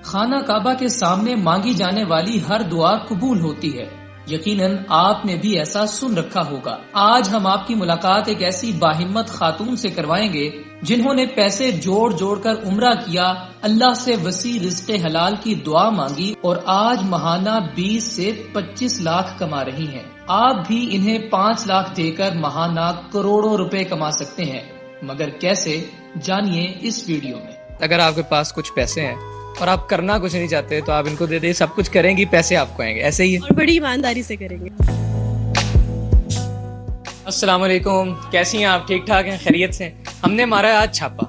खाना काबा के सामने मांगी जाने वाली हर दुआ कबूल होती है। यकीनन आपने भी ऐसा सुन रखा होगा। आज हम आपकी मुलाकात एक ऐसी बाहिम्मत खातून से करवाएंगे जिन्होंने पैसे जोड़ जोड़ कर उम्रा किया, अल्लाह से वसी रिज़्क़े हलाल की दुआ मांगी और आज महाना 20 से 25 लाख कमा रही हैं। आप भी इन्हें 5 लाख देकर महाना करोड़ों रुपए कमा सकते हैं, मगर कैसे, जानिए इस वीडियो में। अगर आपके पास कुछ पैसे हैं और आप करना कुछ नहीं चाहते तो आप इनको दे दे, सब कुछ करेंगी, पैसे आपको आएंगे। ऐसे ही है और बड़ी ईमानदारी से करेंगे। अस्सलाम वालेकुम, कैसी हैं आप? ठीक ठाक हैं? खैरियत से? हमने मारा है आज छापा,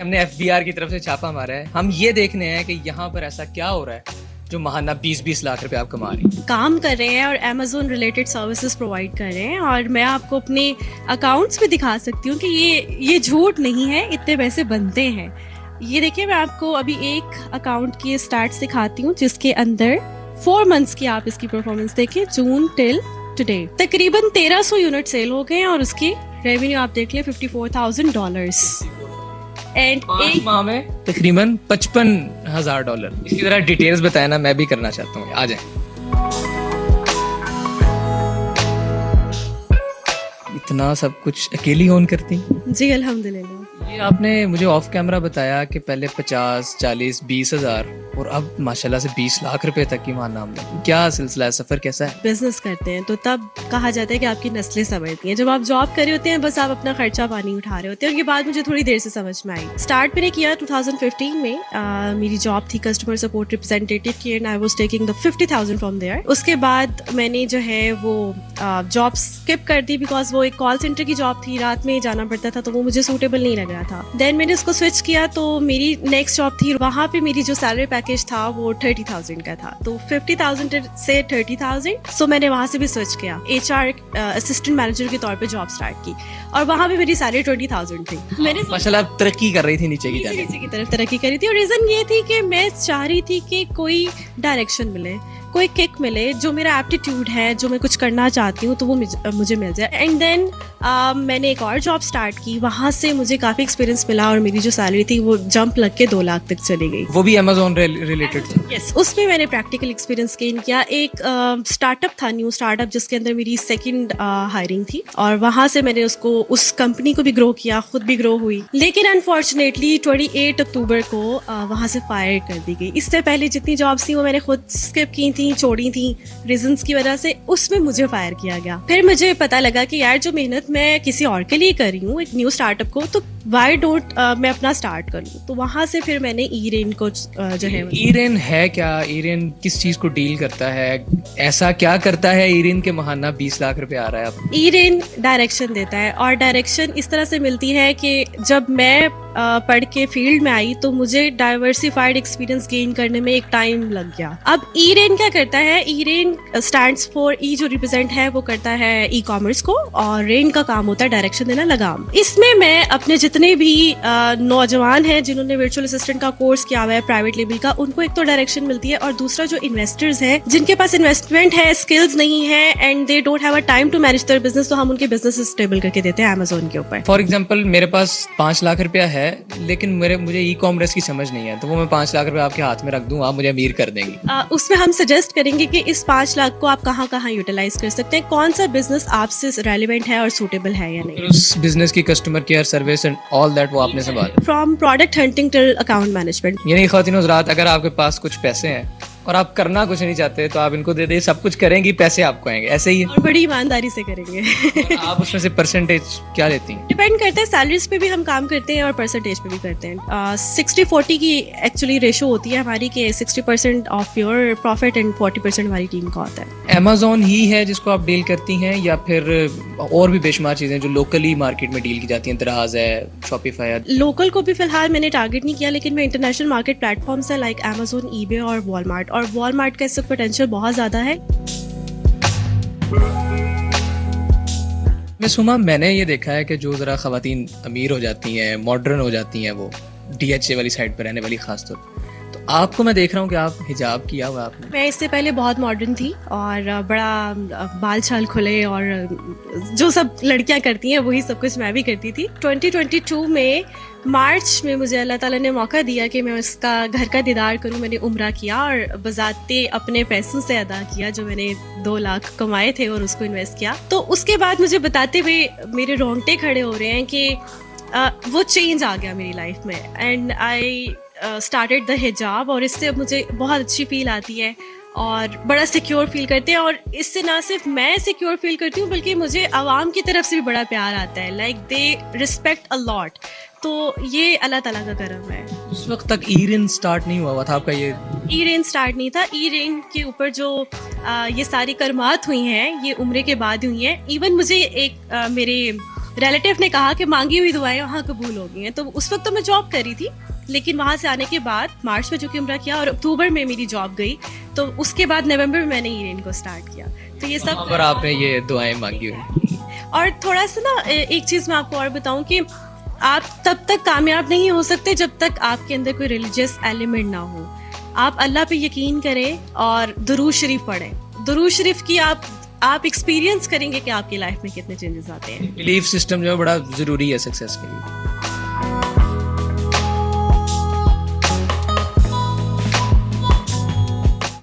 हमने FBR की तरफ से छापा मारा है। हम ये देखने हैं कि यहाँ पर ऐसा क्या हो रहा है जो महाना 20-20 लाख रुपए आप कमा रही हैं। काम कर रहे हैं और Amazon रिलेटेड सर्विसेज प्रोवाइड कर रहे हैं और मैं आपको अपने अकाउंट्स में दिखा सकती हूँ कि ये झूठ नहीं है, इतने पैसे बनते हैं। ये देखिए, मैं आपको अभी एक अकाउंट की स्टार्ट्स दिखाती हूँ जिसके अंदर 4 मंथ्स की आप इसकी परफॉर्मेंस देखिए, जून टिल टुडे तकरीबन 1300 यूनिट सेल हो गए हैं और उसकी रेवेन्यू आप देख लें $54,000 एंड एक माह में तकरीबन $55,000। इसी तरह डिटेल्स बताए ना, मैं भी करना चाहता हूँ, आ जाए। इतना सब कुछ अकेली ओन करती? जी अल्हम्दुलिल्लाह। ये आपने मुझे ऑफ कैमरा बताया कि पहले 50, 40, 20 हजार और अब माशाल्लाह से 20 लाख रुपए तक की माना आमदनी। क्या सिलसिला है, सफर कैसा है? बिजनेस करते हैं तो तब कहा जाता है कि आपकी नस्लें संवरती हैं। जब आप जॉब कर रहे होते हैं बस आप अपना खर्चा पानी उठा रहे होते हैं। और ये बात मुझे थोड़ी देर से समझ में आई। स्टार्ट मैंने किया 2015 में। मेरी जॉब थी कस्टमर सपोर्ट रिप्रेजेंटेटिव की and I was taking the 50,000 from there. उसके बाद मैंने जो है वो जॉब स्किप कर दी बिकॉज वो एक कॉल सेंटर की जॉब थी, रात में जाना पड़ता था तो वो मुझे सूटेबल नहीं लग रहा था। देन मैंने उसको स्विच किया तो मेरी नेक्स्ट जॉब थी, वहाँ पे मेरी जो सैलरी पैकेज था वो 30,000 का था, तो 50,000 से 30,000। सो मैंने वहाँ से भी स्विच किया, HR असिस्टेंट मैनेजर के तौर पे जॉब स्टार्ट की और वहाँ पे मेरी सैलरी 20,000 थी। मैंने माशाल्लाह तरक्की कर रही थी, नीचे की तरफ तरक्की करी थी और रीजन ये थी कि मैं चाह रही थी कि कोई डायरेक्शन मिले, कोई किक मिले, जो मेरा एप्टीट्यूड है, जो मैं कुछ करना चाहती हूँ तो वो मुझे मिल जाए। एंड देन मैंने एक और जॉब स्टार्ट की, वहाँ से मुझे काफ़ी एक्सपीरियंस मिला और मेरी जो सैलरी थी वो जंप लग के 2 लाख तक चली गई। वो भी Amazon रिलेटेड था? यस, उसमें मैंने प्रैक्टिकल एक्सपीरियंस गेन किया। एक स्टार्टअप था, न्यू स्टार्टअप, जिसके अंदर मेरी सेकंड हायरिंग थी और वहाँ से मैंने उस कंपनी को भी ग्रो किया, खुद भी ग्रो हुई। लेकिन अनफॉर्चुनेटली 28 अक्टूबर को वहाँ से फायर कर दी गई। इससे पहले जितनी जॉब्स थी वो मैंने खुद स्किप की थी, छोड़ी थी रीजंस की वजह से, उसमें मुझे फायर किया गया। फिर मुझे पता लगा कि यार जो मेहनत मैं किसी और के लिए कर रही हूँ, एक न्यू स्टार्टअप को, तो व्हाई डोंट मैं अपना स्टार्ट करूँ। तो वहां से फिर मैंने ईरेन को जो है। ईरेन है क्या? ईरेन किस चीज को डील करता है? ऐसा क्या करता है ईरेन के महाना 20 लाख रुपए आ रहा है? अब ईरेन डायरेक्शन देता है और डायरेक्शन इस तरह से मिलती है कि जब मैं पढ़ के फील्ड में आई तो मुझे डाइवर्सिफाइड एक्सपीरियंस गेन करने में एक टाइम लग गया। अब ईरेन क्या करता है? ईरेन स्टैंड्स फॉर, ई जो रिप्रेजेंट है वो करता है ई कॉमर्स को और रेन का काम होता है डायरेक्शन देना, लगाम। इसमें मैं अपने जितने भी नौजवान हैं जिन्होंने वर्चुअल असिस्टेंट का कोर्स किया हुआ है प्राइवेट लेवल का, उनको एक तो डायरेक्शन मिलती है और दूसरा जो इन्वेस्टर्स हैं जिनके पास इन्वेस्टमेंट है, स्किल्स नहीं है and they don't have a time to manage their business, तो हम उनके बिजनेस स्टेबल करके देते हैं Amazon के ऊपर। फॉर एग्जाम्पल मेरे पास 5 लाख रुपया है लेकिन मुझे ई कॉमर्स की समझ नहीं है, तो वो मैं 5 लाख रुपए आपके हाथ में रख दूं, आप मुझे अमीर कर देंगे। उसमें हम सजेस्ट करेंगे कि इस 5 लाख को आप कहाँ कहाँ यूटिलाइज कर सकते हैं, कौन सा बिजनेस आपसे रेलिवेंट है और सूटेबल है या नहीं। उस बिजनेस की customer care service and all that वो आपने संभाला, from product hunting till account management. यानी ख्वातीन हज़रात, अगर आपके पास कुछ पैसे हैं और आप करना कुछ नहीं चाहते तो आप इनको दे दे, सब कुछ करेंगी, पैसे आपको आएंगे। ऐसे ही है और बड़ी ईमानदारी से करेंगे। आप उसमें से परसेंटेज क्या लेती हैं? डिपेंड करता है, सैलरीज पे भी हम काम करते हैं और परसेंटेज पे भी करते हैं। 60-40 की एक्चुअली रेशो होती है हमारी कि 60% ऑफ योर प्रॉफिट एंड 40% हमारी टीम का होता है। Amazon ही है जिसको आप डील करती हैं या फिर और भी बेशुमार चीजें जो लोकली मार्केट में डील की जाती हैं? दराज है, शॉपिफाई है। लोकल को भी फिलहाल मैंने टारगेट नहीं किया, लेकिन मैं इंटरनेशनल मार्केट प्लेटफॉर्म्स है लाइक Amazon, eBay और वॉलमार्ट, और वॉलमार्ट का इससे पोटेंशियल बहुत ज्यादा है। सुमा, मैंने ये देखा है कि जो जरा खवातीन अमीर हो जाती हैं, मॉडर्न हो जाती हैं, वो DHA वाली साइड पर रहने वाली खासतौर, तो आपको मैं देख रहा हूँ कि आप हिजाब किया हुआ आपने। मैं इससे पहले बहुत मॉडर्न थी और बड़ा बाल छाल खुले और जो सब लड़कियां करती हैं वही सब कुछ मैं भी करती थी। 2022 में मार्च में मुझे अल्लाह ताला ने मौका दिया कि मैं उसका घर का दीदार करूं। मैंने उम्रा किया और बज़ाते अपने पैसों से अदा किया जो मैंने 2 लाख कमाए थे और उसको इन्वेस्ट किया। तो उसके बाद मुझे बताते हुए मेरे रोंगटे खड़े हो रहे हैं कि वो चेंज आ गया मेरी लाइफ में एंड आई स्टार्टेड द हिजाब और इससे अब मुझे बहुत अच्छी फील आती है और बड़ा सिक्योर फील करते हैं। और इससे ना सिर्फ मैं सिक्योर फील करती हूँ बल्कि मुझे आवाम की तरफ से भी बड़ा प्यार आता है। Like they respect a lot. तो ये अल्लाह ताला का करम है। उस वक्त तक ई रिंग स्टार्ट नहीं हुआ था आपका? ये ई रिंग स्टार्ट नहीं था। ई रिंग के ऊपर जो ये सारी करमात हुई हैं ये उम्रे के बाद हुई हैं। इवन मुझे एक मेरे रिलेटिव ने कहा कि मांगी हुई दुआएं वहाँ कबूल हो गई हैं। तो उस वक्त तो मैं जॉब कर रही थी, लेकिन वहाँ से आने के बाद मार्च में चूंकि उम्रा किया और अक्टूबर में मेरी जॉब गई, तो उसके बाद नवंबर में मैंने ई रिंग को स्टार्ट किया। तो ये सब पर आपने ये दुआएं मांगी हुई। और थोड़ा सा ना एक चीज़ मैं आपको और बताऊं कि आप तब तक कामयाब नहीं हो सकते जब तक आपके अंदर कोई रिलीजियस एलिमेंट ना हो। आप अल्लाह पे यकीन करें और दुरूद शरीफ पढ़ें। दुरूद शरीफ की आप एक्सपीरियंस करेंगे कि आपकी लाइफ में कितने चेंजेस आते हैं। बिलीफ सिस्टम जो है बड़ा जरूरी है सक्सेस के लिए।